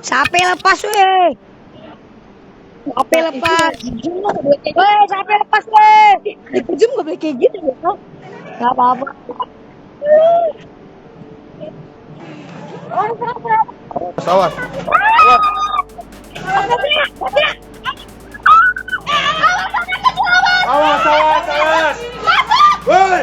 Sapi lepas weh. Sapi lepas. Weh, sapi lepas weh. Di Perjum gak boleh kayak gitu ya. Gak apa-apa. Awas. Awas. Woi.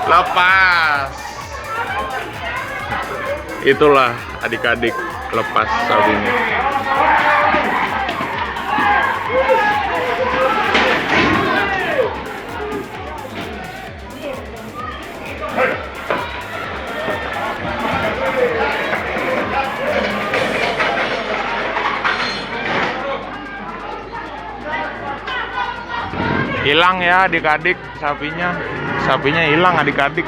Lepas. Itulah adik-adik lepas sapinya. Hilang ya adik-adik sapinya. Sapinya hilang adik-adik.